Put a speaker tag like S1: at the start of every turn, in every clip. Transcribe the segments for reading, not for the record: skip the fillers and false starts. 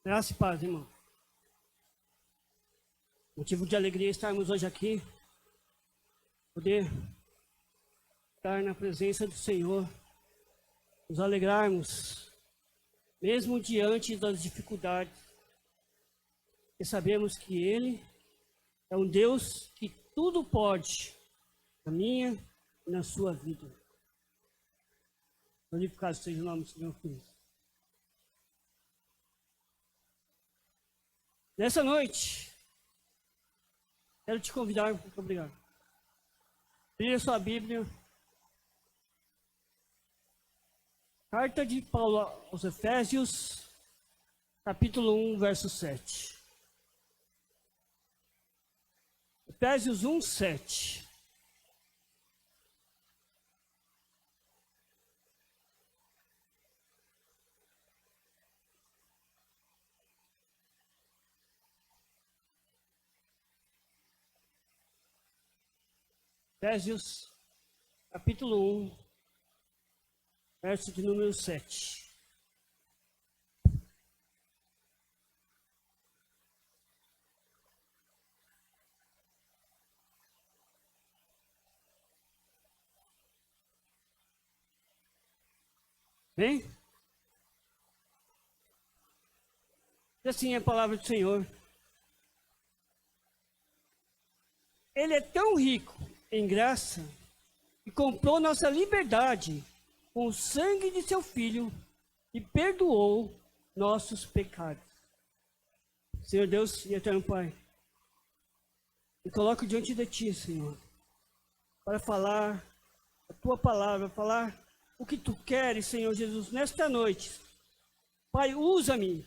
S1: Graça e paz, irmão. Motivo de alegria estarmos hoje aqui, poder estar na presença do Senhor, nos alegrarmos, mesmo diante das dificuldades, e sabemos que Ele é um Deus que tudo pode, na minha e na sua vida. Glorificado seja o nome do Senhor Cristo. Nessa noite, quero te convidar, muito obrigado. Abrir sua Bíblia. Carta de Paulo aos Efésios, capítulo 1, verso 7. Efésios 1, 7. Efésios, capítulo 1, verso de número 7. Bem? E assim é a palavra do Senhor. Ele é tão rico em graça e comprou nossa liberdade com o sangue de seu Filho e perdoou nossos pecados. Senhor Deus e eterno Pai, me coloco diante de Ti, Senhor, para falar a Tua palavra, falar o que Tu queres, Senhor Jesus, nesta noite. Pai, usa-me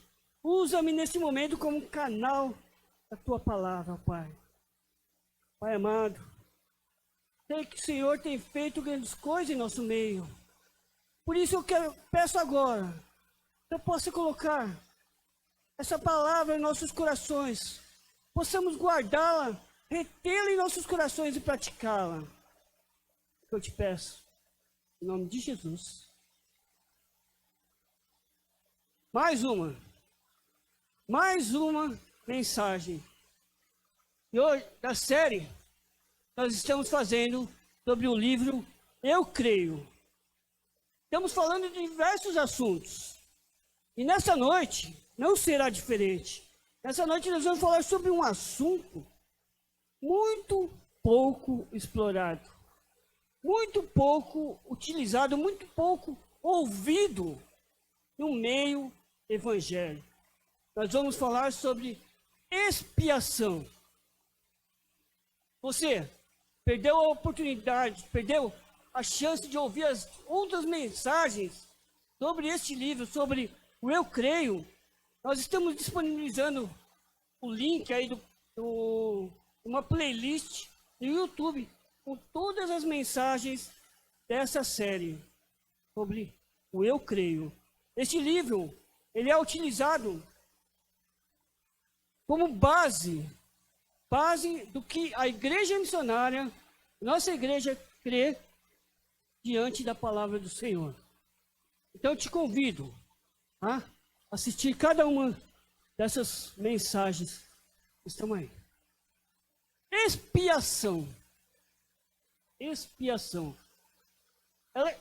S1: nesse momento como um canal da Tua palavra, Pai. Pai amado, sei que o Senhor tem feito grandes coisas em nosso meio. Por isso eu peço agora, que eu possa colocar essa palavra em nossos corações, possamos guardá-la, retê-la em nossos corações e praticá-la. Eu te peço, em nome de Jesus. Mais uma mensagem. E hoje, da série, nós estamos fazendo sobre o livro Eu Creio. Estamos falando de diversos assuntos. E nessa noite, não será diferente. Nessa noite nós vamos falar sobre um assunto muito pouco explorado, muito pouco utilizado, muito pouco ouvido no meio evangélico. Nós vamos falar sobre expiação. Você perdeu a oportunidade, perdeu a chance de ouvir as outras mensagens sobre este livro, sobre o Eu Creio. Nós estamos disponibilizando o link aí uma playlist no YouTube com todas as mensagens dessa série sobre o Eu Creio. Este livro, ele é utilizado como base do que a igreja missionária, nossa igreja, crê diante da palavra do Senhor. Então eu te convido a assistir cada uma dessas mensagens que estão aí. Expiação. Ela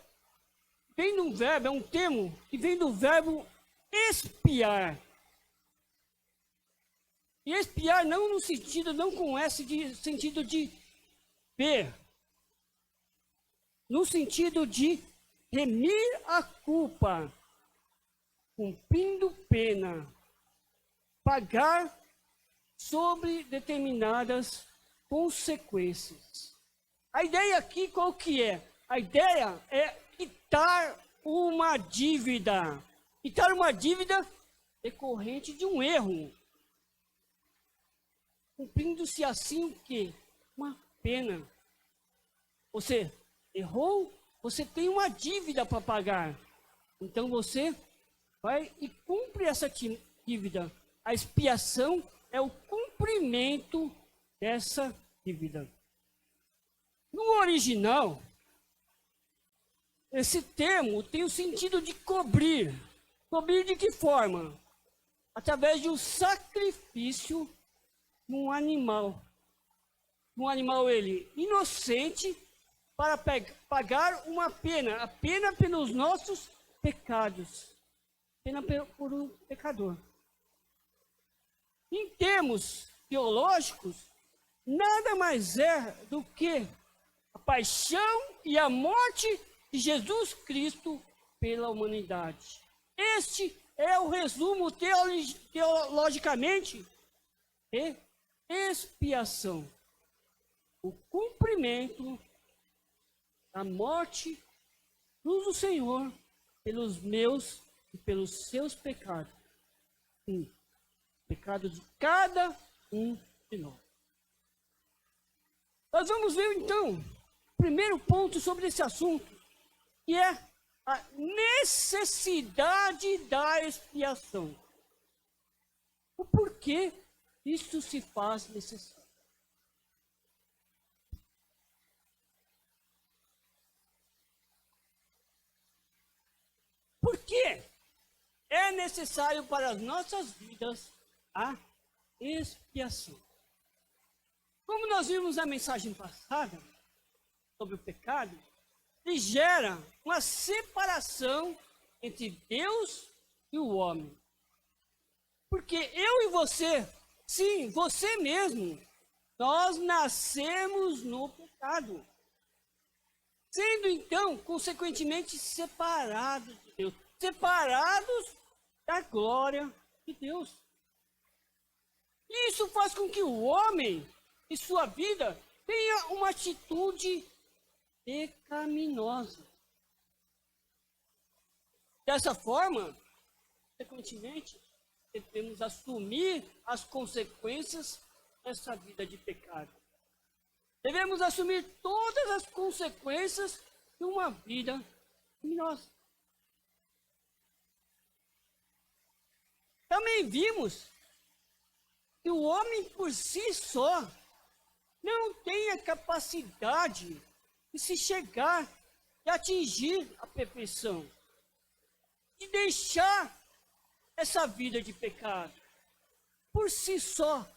S1: vem de um verbo, é um termo que vem do verbo expiar. E expiar não no sentido, não com S de sentido de ver, no sentido de remir a culpa, cumprindo pena, pagar sobre determinadas consequências. A ideia aqui qual que é? A ideia é quitar uma dívida. Quitar uma dívida decorrente de um erro. Cumprindo-se assim o quê? Uma pena. Você errou, você tem uma dívida para pagar. Então você vai e cumpre essa dívida. A expiação é o cumprimento dessa dívida. No original, esse termo tem o sentido de cobrir. Cobrir de que forma? através de um sacrifício de um animal. Um animal ele inocente para pagar uma pena, a pena pelos nossos pecados. Pena por um pecador. Em termos teológicos, nada mais é do que a paixão e a morte de Jesus Cristo pela humanidade. Este é o resumo teologicamente de expiação. O cumprimento da morte do Senhor pelos meus e pelos seus pecados. Sim, pecado de cada um de nós. Nós vamos ver então o primeiro ponto sobre esse assunto, que é a necessidade da expiação. O porquê isso se faz necessário. Por que é necessário para as nossas vidas a expiação? Como nós vimos na mensagem passada sobre o pecado, ele gera uma separação entre Deus e o homem. Porque eu e você, sim, você mesmo, nós nascemos no pecado. Sendo então, consequentemente, separados de Deus. Separados da glória de Deus. E isso faz com que o homem, em sua vida, tenha uma atitude pecaminosa. Dessa forma, consequentemente, devemos assumir as consequências dessa vida de pecado. Devemos assumir todas as consequências de uma vida pecaminosa. Também vimos que o homem por si só não tem a capacidade de se chegar e atingir a perfeição, de deixar essa vida de pecado. Por si só,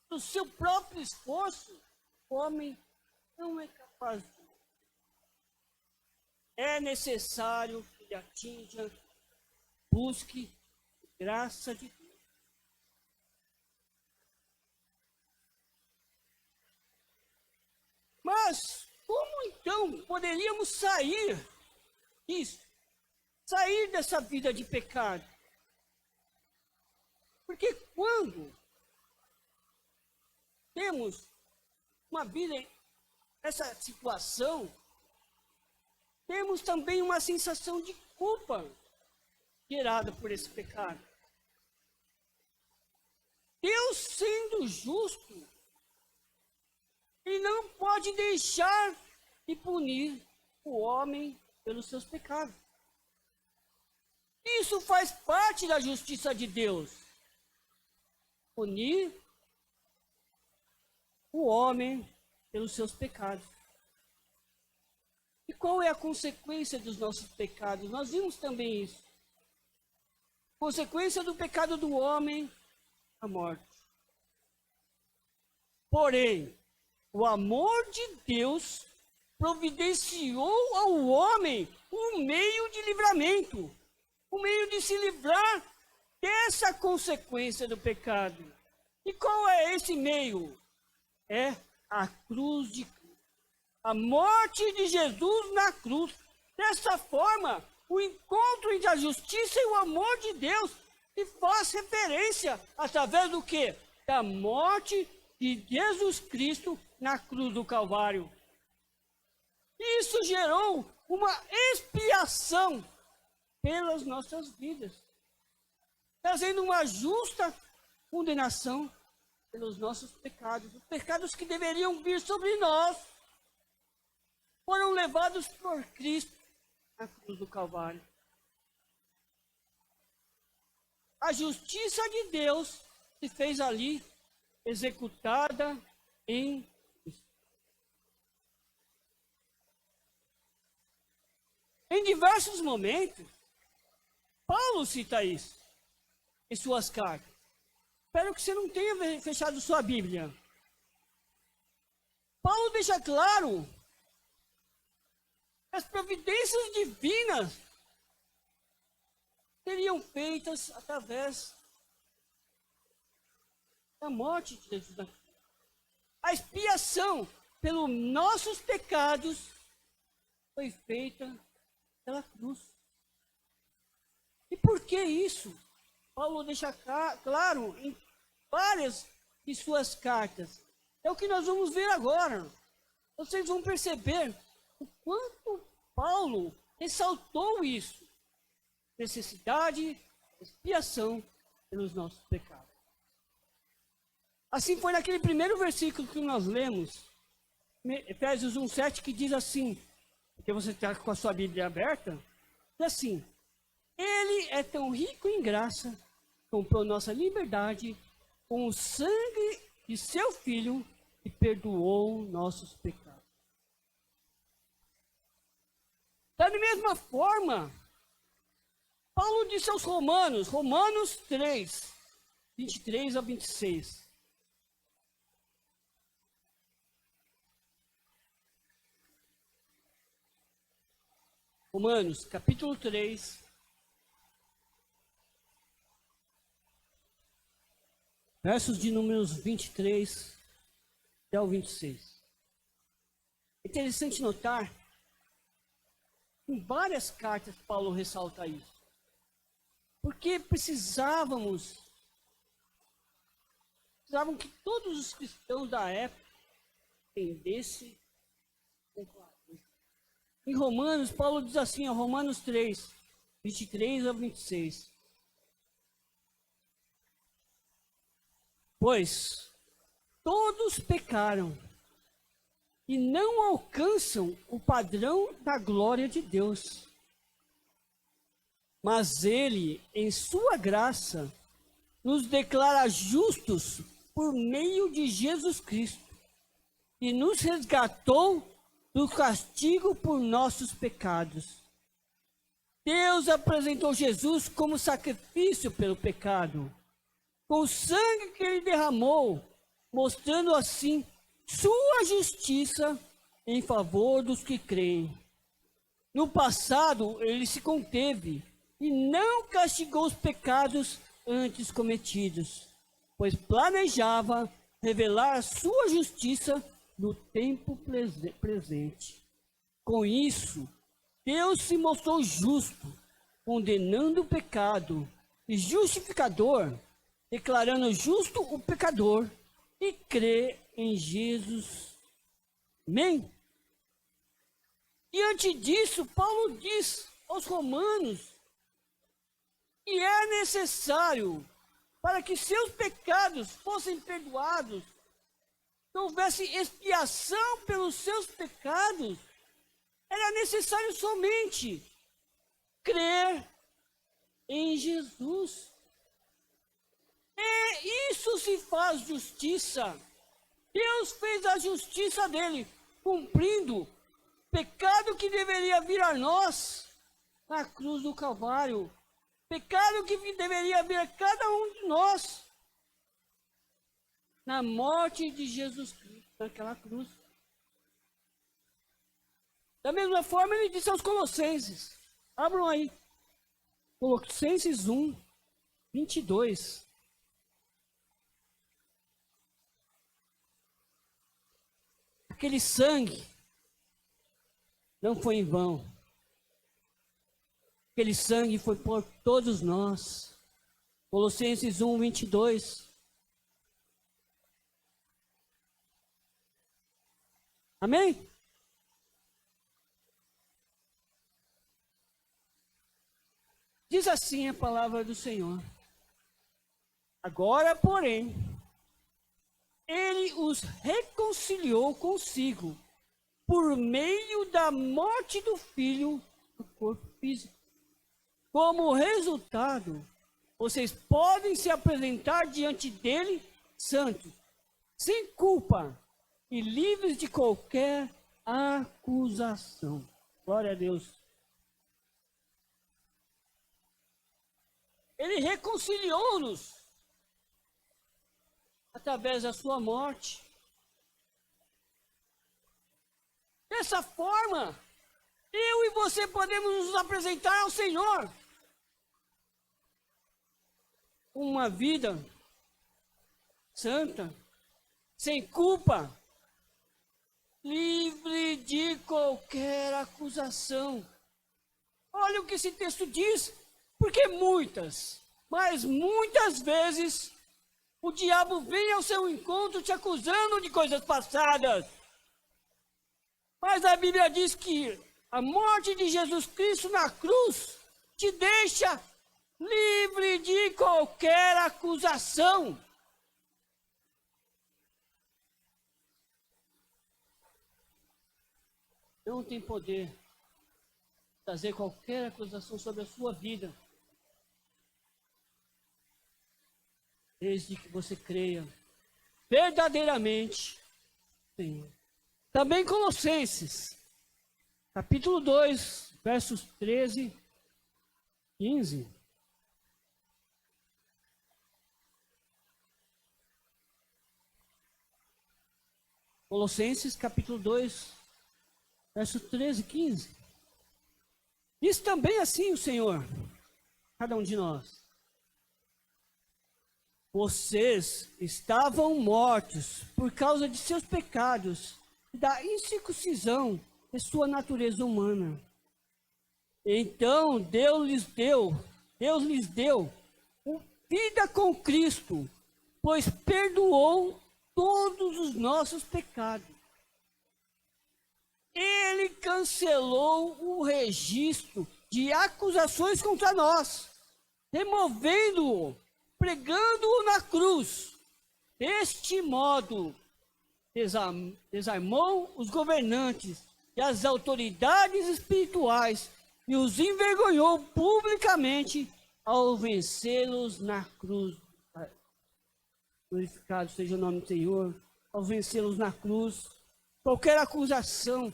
S1: do seu próprio esforço, o homem não é capaz de. É necessário que ele atinja, busque a graça de Deus. Mas como então poderíamos sair disso? Sair dessa vida de pecado? Porque quando temos uma vida, essa situação, temos também uma sensação de culpa gerada por esse pecado. Deus, sendo justo, Ele não pode deixar de punir o homem pelos seus pecados. Isso faz parte da justiça de Deus. Punir o homem pelos seus pecados. E qual é a consequência dos nossos pecados? Nós vimos também isso. Consequência do pecado do homem, a morte. Porém, o amor de Deus providenciou ao homem um meio de livramento, um meio de se livrar dessa consequência do pecado. E qual é esse meio? É a cruz de Cristo. A morte de Jesus na cruz. Dessa forma, o encontro entre a justiça e o amor de Deus se faz referência através do quê? Da morte de Jesus Cristo na cruz do Calvário. Isso gerou uma expiação pelas nossas vidas, trazendo uma justa condenação pelos nossos pecados. Os pecados que deveriam vir sobre nós foram levados por Cristo na cruz do Calvário. A justiça de Deus se fez ali, executada em Cristo. Em diversos momentos, Paulo cita isso. em suas cartas. Espero que você não tenha fechado sua Bíblia. Paulo deixa claro que as providências divinas seriam feitas através da morte de Jesus na cruz. A expiação pelos nossos pecados foi feita pela cruz. E por que isso? Paulo deixa claro em várias de suas cartas. É o que nós vamos ver agora. Vocês vão perceber o quanto Paulo ressaltou isso. Necessidade, expiação pelos nossos pecados. Assim foi naquele primeiro versículo que nós lemos, Efésios 1:7, que diz assim, porque você está com a sua Bíblia aberta, diz assim: Ele é tão rico em graça, comprou nossa liberdade com o sangue de seu Filho e perdoou nossos pecados. Da mesma forma, Paulo disse aos Romanos, Romanos 3, 23 a 26. Romanos, capítulo 3, versos de números 23 até o 26. É interessante notar, em várias cartas Paulo ressalta isso. Porque precisavam que todos os cristãos da época entendessem. Em Romanos, Paulo diz assim, Romanos 3, 23 a 26. Pois todos pecaram e não alcançam o padrão da glória de Deus. Mas Ele, em sua graça, nos declara justos por meio de Jesus Cristo e nos resgatou do castigo por nossos pecados. Deus apresentou Jesus como sacrifício pelo pecado, com o sangue que Ele derramou, mostrando assim sua justiça em favor dos que creem. No passado, Ele se conteve e não castigou os pecados antes cometidos, pois planejava revelar a sua justiça no tempo presente. Com isso, Deus se mostrou justo, condenando o pecado, e justificador, declarando justo o pecador e crê em Jesus. Amém? Diante disso, Paulo diz aos Romanos que é necessário, para que seus pecados fossem perdoados, que houvesse expiação pelos seus pecados, era necessário somente crer em Jesus. E isso se faz justiça. Deus fez a justiça dele, cumprindo o pecado que deveria vir a nós na cruz do Calvário. Pecado que deveria vir a cada um de nós na morte de Jesus Cristo, naquela cruz. Da mesma forma, ele disse aos Colossenses, abram aí, Colossenses 1, 22. Aquele sangue não foi em vão. Aquele sangue foi por todos nós. Colossenses 1, 22. Amém? Diz assim a palavra do Senhor. Agora, porém, Ele os reconciliou consigo por meio da morte do Filho do corpo físico. Como resultado, vocês podem se apresentar diante dele santos, sem culpa e livres de qualquer acusação. Glória a Deus. Ele reconciliou-nos através da sua morte. Dessa forma, eu e você podemos nos apresentar ao Senhor com uma vida santa, sem culpa, livre de qualquer acusação. Olha o que esse texto diz, porque mas muitas vezes, o diabo vem ao seu encontro te acusando de coisas passadas. Mas a Bíblia diz que a morte de Jesus Cristo na cruz te deixa livre de qualquer acusação. Não tem poder trazer qualquer acusação sobre a sua vida, desde que você creia verdadeiramente no Senhor. Também Colossenses, capítulo 2, versos 13 e 15. Colossenses, capítulo 2, versos 13 e 15. Diz também assim o Senhor, cada um de nós: vocês estavam mortos por causa de seus pecados e da incircuncisão de sua natureza humana. Então Deus lhes deu vida com Cristo, pois perdoou todos os nossos pecados. Ele cancelou o registro de acusações contra nós, removendo-o, pregando-o na cruz. Deste modo, desarmou os governantes e as autoridades espirituais e os envergonhou publicamente ao vencê-los na cruz. Glorificado seja o nome do Senhor. Ao vencê-los na cruz, qualquer acusação,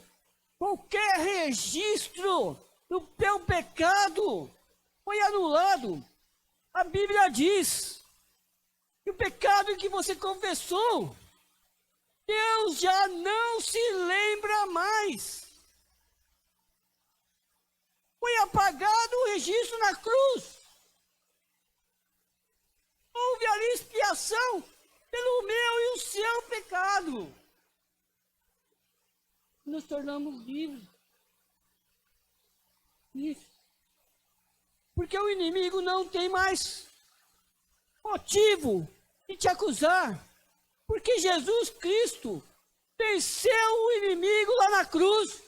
S1: qualquer registro do teu pecado foi anulado. A Bíblia diz que o pecado que você confessou, Deus já não se lembra mais. Foi apagado o registro na cruz. Houve ali expiação pelo meu e o seu pecado. Nos tornamos livres. Porque o inimigo não tem mais motivo de te acusar. Porque Jesus Cristo venceu o inimigo lá na cruz.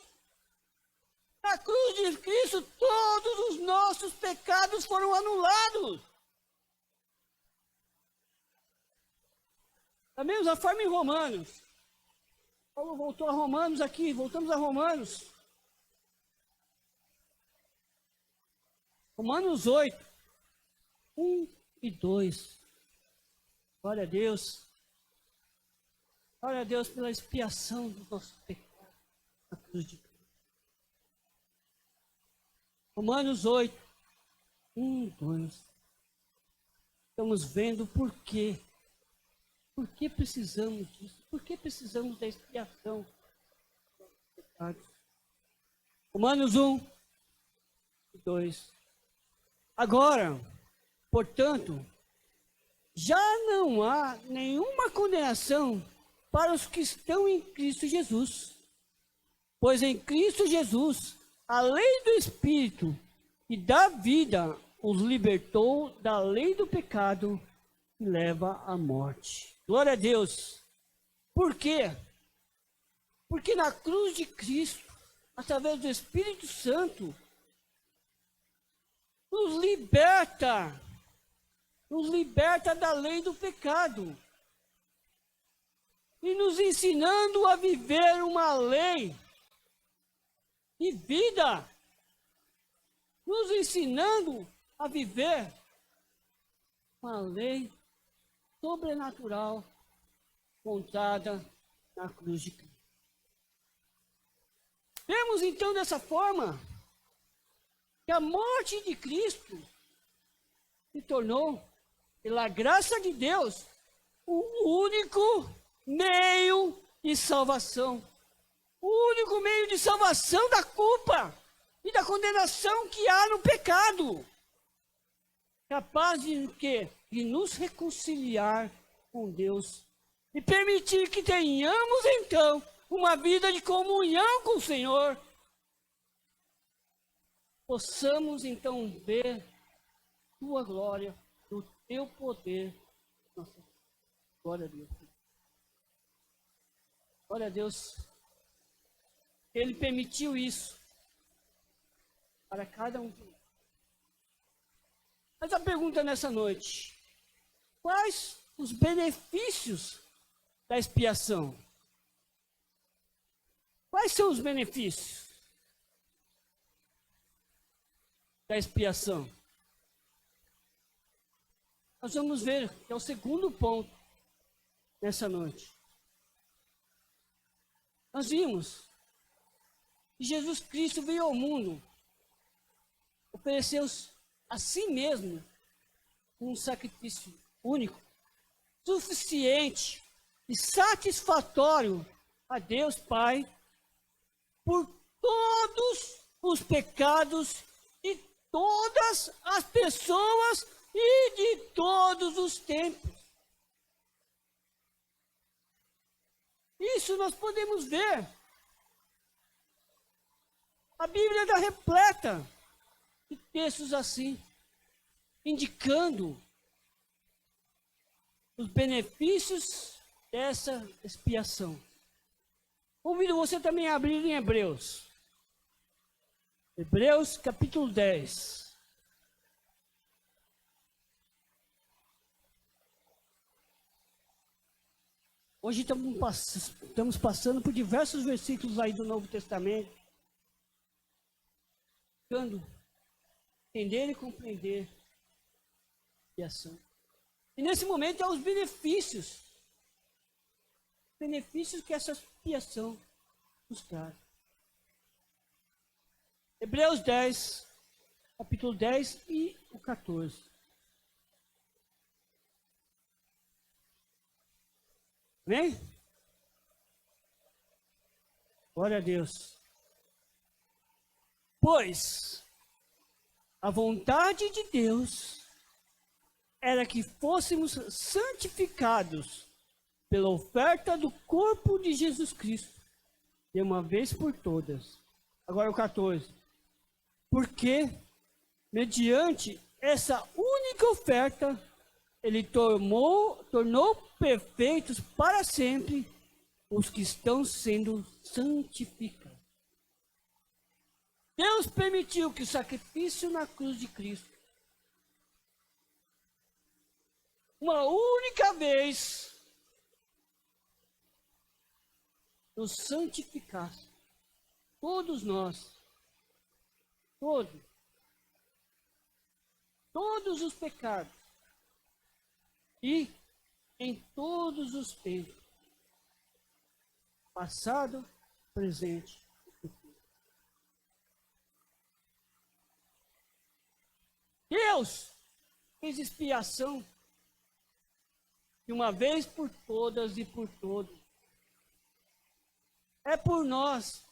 S1: Na cruz de Cristo, todos os nossos pecados foram anulados. Da mesma forma em Romanos. Paulo voltou a Romanos aqui, voltamos a Romanos. Romanos 8, 1 e 2. Glória a Deus. Glória a Deus pela expiação do nosso pecado na cruz de Cristo. Romanos 8, 1 e 2. Estamos vendo por quê. Por que precisamos disso? Por que precisamos da expiação dos nossos pecados? Romanos 1 e 2. Agora, portanto, já não há nenhuma condenação para os que estão em Cristo Jesus. Pois em Cristo Jesus, a lei do Espírito e da vida os libertou da lei do pecado que leva à morte. Glória a Deus. Por quê? Porque na cruz de Cristo, através do Espírito Santo, nos liberta da lei do pecado e nos ensinando a viver uma lei de vida, nos ensinando a viver uma lei sobrenatural contada na cruz de Cristo. Vemos então dessa forma que a morte de Cristo se tornou, pela graça de Deus, o único meio de salvação. O único meio de salvação da culpa e da condenação que há no pecado. Capaz de quê? De nos reconciliar com Deus e permitir que tenhamos então uma vida de comunhão com o Senhor. Possamos então ver tua glória, o teu poder. Nossa, glória a Deus. Glória a Deus. Ele permitiu isso para cada um de nós. Mas a pergunta nessa noite: quais os benefícios da expiação? Quais são os benefícios da expiação? Nós vamos ver que é o segundo ponto nessa noite. Nós vimos que Jesus Cristo veio ao mundo, ofereceu a si mesmo um sacrifício único, suficiente e satisfatório a Deus Pai por todos os pecados de todas as pessoas e de todos os tempos. Isso nós podemos ver. A Bíblia está repleta de textos assim, indicando os benefícios dessa expiação. Convido você também a abrir em Hebreus. Hebreus capítulo 10. Hoje estamos passando por diversos versículos aí do Novo Testamento, buscando entender e compreender a expiação. E nesse momento há os benefícios que essa expiação nos traz. Hebreus 10, capítulo 10 e o 14. Amém? Glória a Deus. Pois a vontade de Deus era que fôssemos santificados pela oferta do corpo de Jesus Cristo, de uma vez por todas. Agora o 14. Porque, mediante essa única oferta, ele tornou perfeitos para sempre os que estão sendo santificados. Deus permitiu que o sacrifício na cruz de Cristo, uma única vez, nos santificasse. Todos nós, todos os pecados, e em todos os tempos, passado, presente e futuro. Deus fez expiação de uma vez por todas e por todos. É por nós.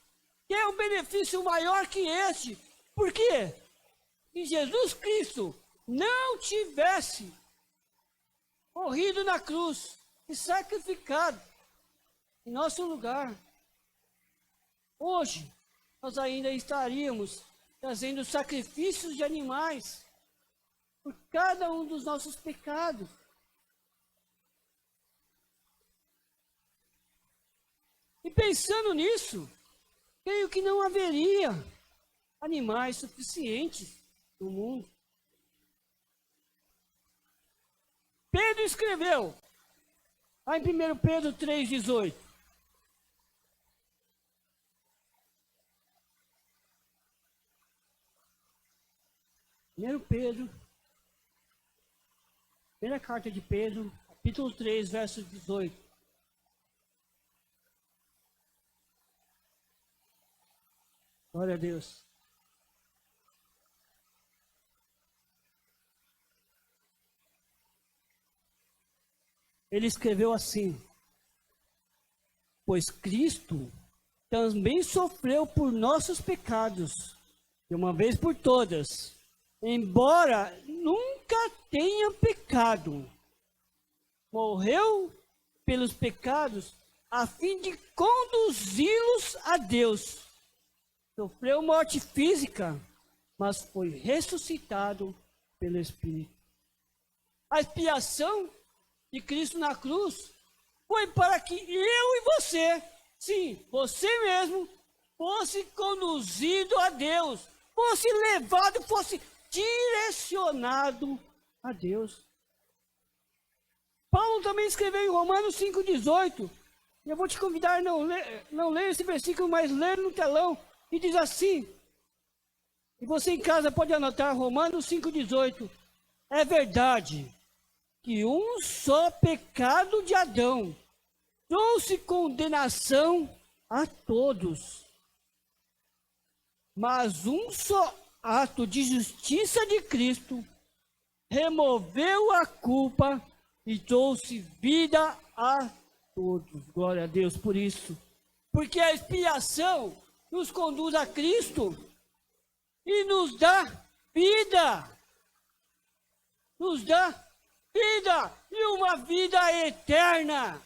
S1: Que é um benefício maior que este. Por quê? Se Jesus Cristo não tivesse morrido na cruz e sacrificado em nosso lugar, hoje nós ainda estaríamos trazendo sacrifícios de animais por cada um dos nossos pecados. E pensando nisso, creio que não haveria animais suficientes no mundo. Pedro escreveu, lá em 1 Pedro 3,18. Primeira carta de Pedro, capítulo 3, verso 18. Glória a Deus. ele escreveu assim: pois Cristo também sofreu por nossos pecados, de uma vez por todas, embora nunca tenha pecado. Morreu pelos pecados a fim de conduzi-los a Deus. Sofreu morte física, mas foi ressuscitado pelo Espírito. A expiação de Cristo na cruz foi para que eu e você, sim, você mesmo, fosse conduzido a Deus, fosse levado, fosse direcionado a Deus. Paulo também escreveu em Romanos 5,18, e eu vou te convidar a não ler esse versículo, mas ler no telão, e diz assim, e você em casa pode anotar Romanos 5,18, é verdade que um só pecado de Adão trouxe condenação a todos, mas um só ato de justiça de Cristo removeu a culpa e trouxe vida a todos. Glória a Deus por isso. Porque a expiação nos conduz a Cristo e nos dá vida. Nos dá vida e uma vida eterna.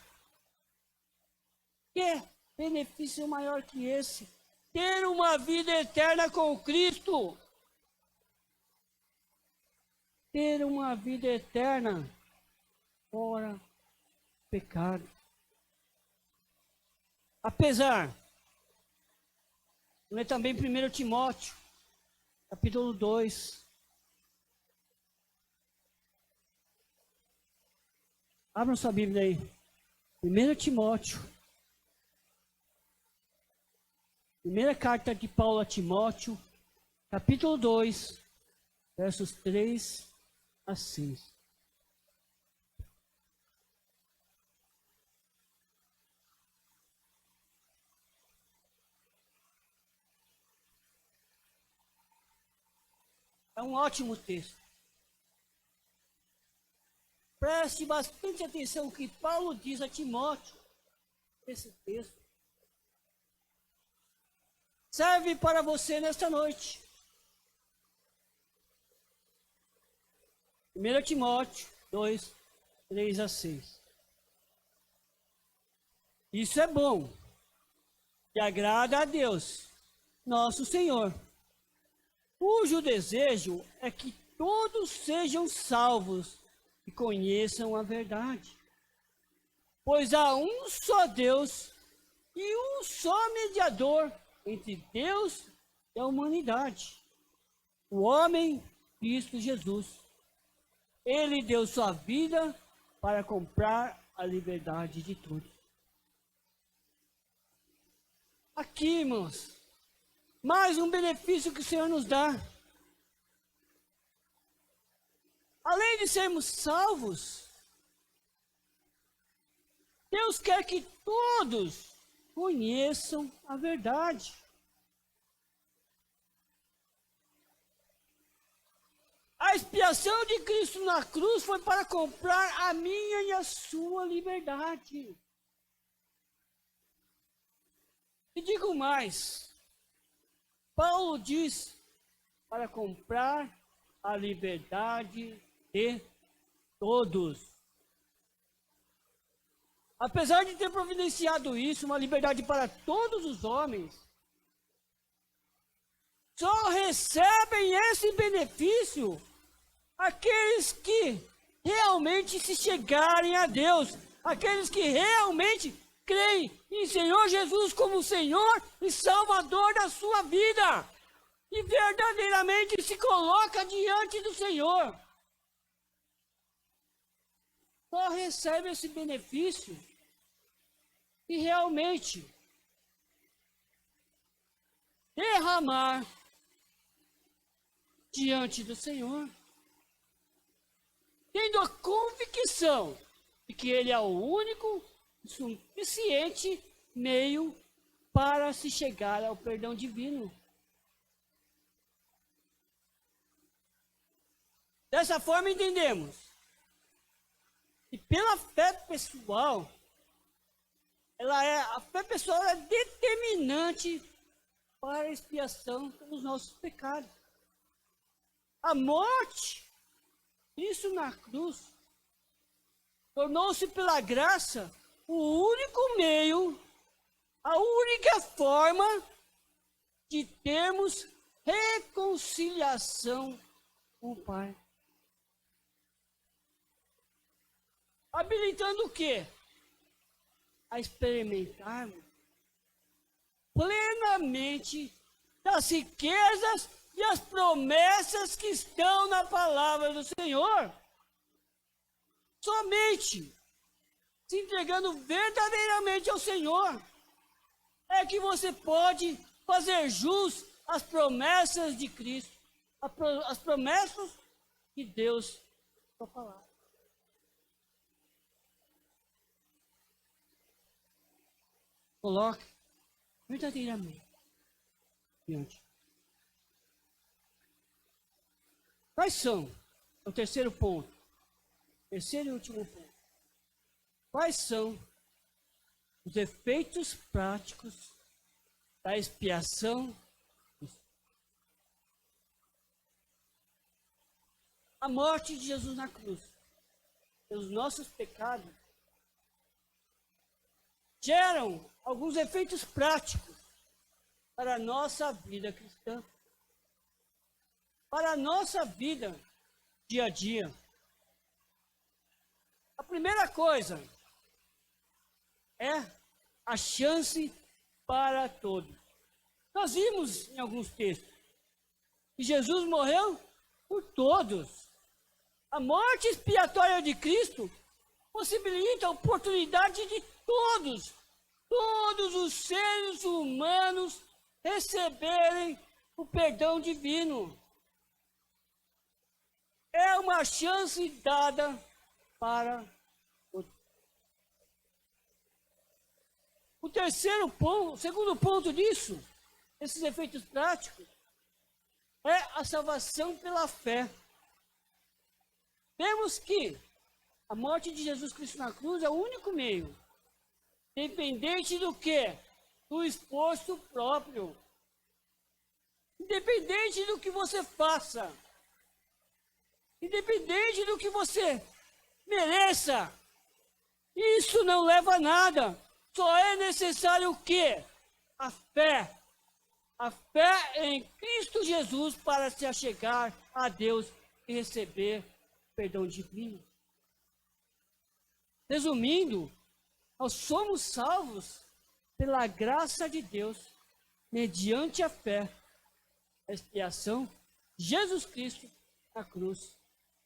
S1: Que benefício maior que esse? Ter uma vida eterna com Cristo. Ter uma vida eterna fora pecado. Apesar, lê também 1 Timóteo, capítulo 2. Abra sua Bíblia aí. 1 Timóteo. Primeira carta de Paulo a Timóteo, capítulo 2, versos 3 a 6. É um ótimo texto. Preste bastante atenção no que Paulo diz a Timóteo nesse texto. Serve para você nesta noite. 1 Timóteo 2, 3 a 6. Isso é bom e agrada a Deus, nosso Senhor, cujo desejo é que todos sejam salvos e conheçam a verdade. Pois há um só Deus e um só mediador entre Deus e a humanidade, o homem Cristo Jesus. Ele deu sua vida para comprar a liberdade de todos. Aqui, irmãos, mais um benefício que o Senhor nos dá. Além de sermos salvos, Deus quer que todos conheçam a verdade. A expiação de Cristo na cruz foi para comprar a minha e a sua liberdade. E digo mais, Paulo diz para comprar a liberdade de todos. Apesar de ter providenciado isso, uma liberdade para todos os homens, só recebem esse benefício aqueles que realmente se chegarem a Deus, aqueles que realmente creem em Senhor Jesus como Senhor e Salvador da sua vida e verdadeiramente se coloca diante do Senhor. Só recebe esse benefício e realmente derramar diante do Senhor, tendo a convicção de que Ele é o único e suficiente meio para se chegar ao perdão divino. Dessa forma entendemos E pela fé pessoal, a fé pessoal é determinante para a expiação pelos nossos pecados. A morte, Cristo na cruz, tornou-se pela graça o único meio, a única forma de termos reconciliação com o Pai. Habilitando o quê? A experimentarmos plenamente das riquezas e as promessas que estão na palavra do Senhor. Somente se entregando verdadeiramente ao Senhor é que você pode fazer jus às promessas de Cristo, as promessas de Deus na palavra. Coloque verdadeiramente diante. Quais são? É o terceiro ponto. Terceiro e último ponto. Quais são os efeitos práticos da expiação? A morte de Jesus na cruz, pelos nossos pecados, geram alguns efeitos práticos para a nossa vida cristã, para a nossa vida dia a dia. A primeira coisa é a chance para todos. Nós vimos em alguns textos que Jesus morreu por todos. A morte expiatória de Cristo possibilita a oportunidade de todos os seres humanos receberem o perdão divino. É uma chance dada para todos. O segundo ponto disso, esses efeitos práticos, é a salvação pela fé. Vemos que a morte de Jesus Cristo na cruz é o único meio, independente do que? Do esforço próprio. Independente do que você faça. Independente do que você mereça. Isso não leva a nada. Só é necessário o quê? A fé. A fé em Cristo Jesus para se achegar a Deus e receber perdão divino. Resumindo, nós somos salvos pela graça de Deus, mediante a fé, a expiação de Jesus Cristo na cruz,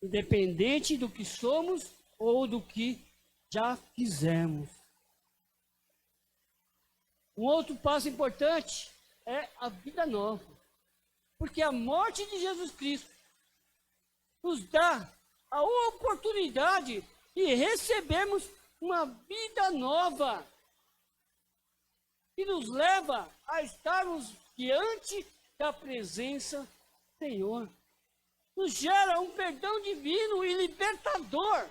S1: independente do que somos ou do que já fizemos. Um outro passo importante é a vida nova, porque a morte de Jesus Cristo nos dá a oportunidade de recebermos uma vida nova, que nos leva a estarmos diante da presença do Senhor. Nos gera um perdão divino e libertador.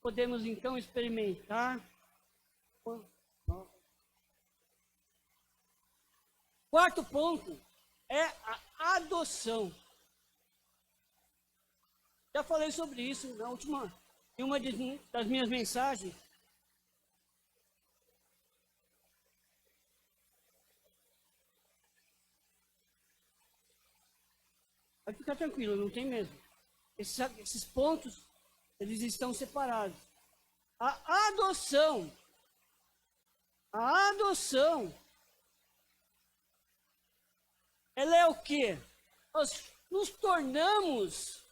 S1: Podemos então experimentar. Quarto ponto é a adoção. Já falei sobre isso em uma das minhas mensagens. Vai ficar tranquilo, não tem mesmo. Esses pontos, eles estão separados. A adoção, ela é o quê? Nós nos tornamos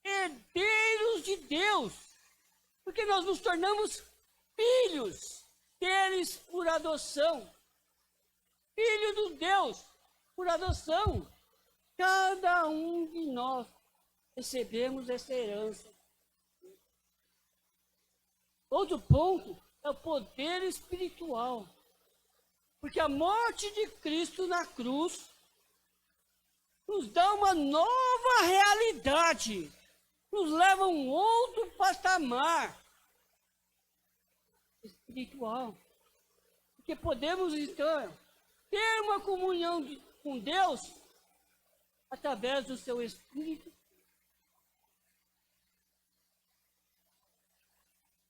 S1: herdeiros de Deus, porque nós nos tornamos filhos deles por adoção. Filho do Deus por adoção. Cada um de nós recebemos essa herança. Outro ponto é o poder espiritual. Porque a morte de Cristo na cruz nos dá uma nova realidade, nos leva a um outro patamar espiritual. Porque podemos, então, ter uma comunhão com Deus através do seu Espírito.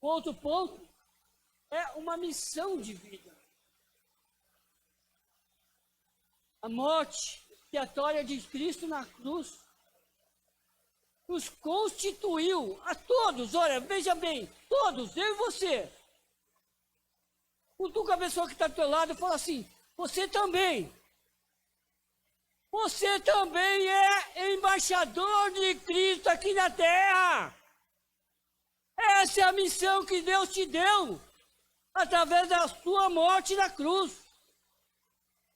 S1: Outro ponto é uma missão de vida. A morte expiatória de Cristo na cruz nos constituiu a todos, olha, veja bem, todos, eu e você. Cutuca a pessoa que está do teu lado e fala assim, você também é embaixador de Cristo aqui na terra. Essa é a missão que Deus te deu, através da sua morte na cruz,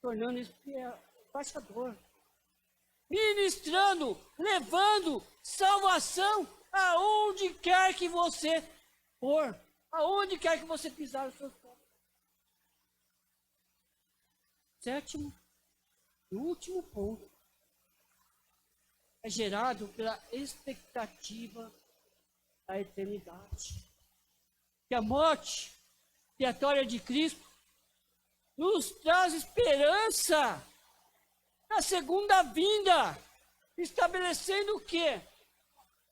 S1: tornando embaixador, ministrando, levando salvação aonde quer que você for, aonde quer que você pisar os seus pés. Sétimo e último ponto é gerado pela expectativa da eternidade. Que a morte expiatória de Cristo nos traz esperança na segunda vinda, estabelecendo o quê?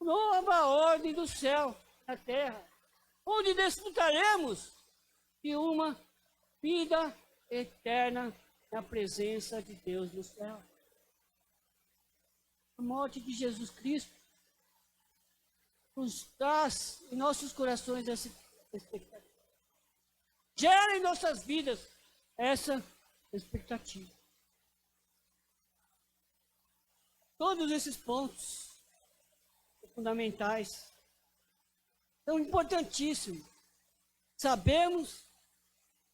S1: Nova ordem do céu na terra, onde desfrutaremos de uma vida eterna na presença de Deus no céu. A morte de Jesus Cristo nos traz em nossos corações essa expectativa. Gera em nossas vidas essa expectativa. Todos esses pontos são fundamentais, são importantíssimos. Sabemos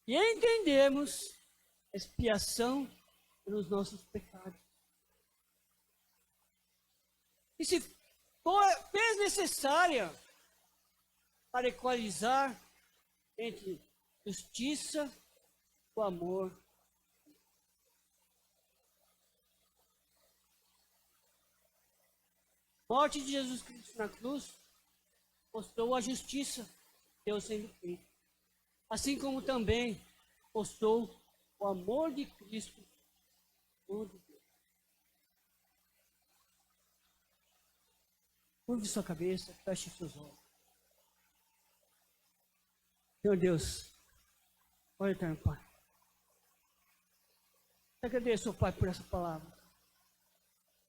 S1: e entendemos a expiação pelos nossos pecados. E se fez necessária para equalizar entre justiça e o amor. A morte de Jesus Cristo na cruz mostrou a justiça de Deus sendo feita, assim como também mostrou o amor de Cristo por Deus. Curve sua cabeça, feche seus olhos. Senhor Deus, olha, eterno Pai. Eu agradeço, Pai, por essa palavra.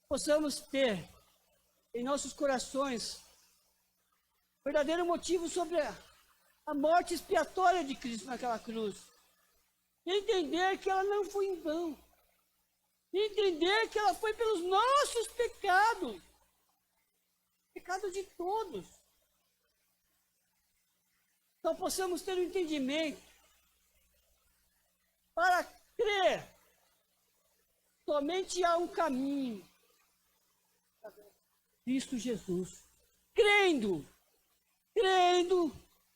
S1: Possamos ter em nossos corações verdadeiro motivo sobre a morte expiatória de Cristo naquela cruz. E entender que ela não foi em vão. E entender que ela foi pelos nossos pecados. Pecado de todos. Então possamos ter um entendimento para crer. Somente há um caminho. Cristo Jesus. Crendo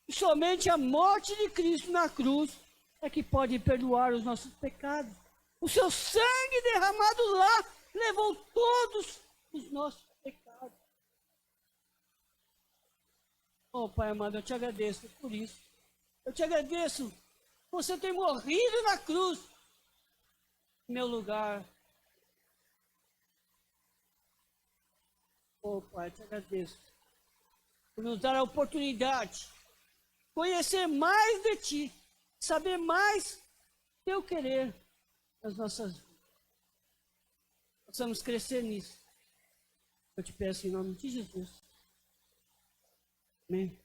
S1: que somente a morte de Cristo na cruz é que pode perdoar os nossos pecados. O seu sangue derramado lá levou todos os nossos pecados. Oh, Pai amado, eu te agradeço por isso. Eu te agradeço por você ter morrido na cruz em meu lugar. Oh, Pai, eu te agradeço por nos dar a oportunidade de conhecer mais de Ti, saber mais do Teu querer nas nossas vidas. Possamos crescer nisso. Eu te peço em nome de Jesus. Amém.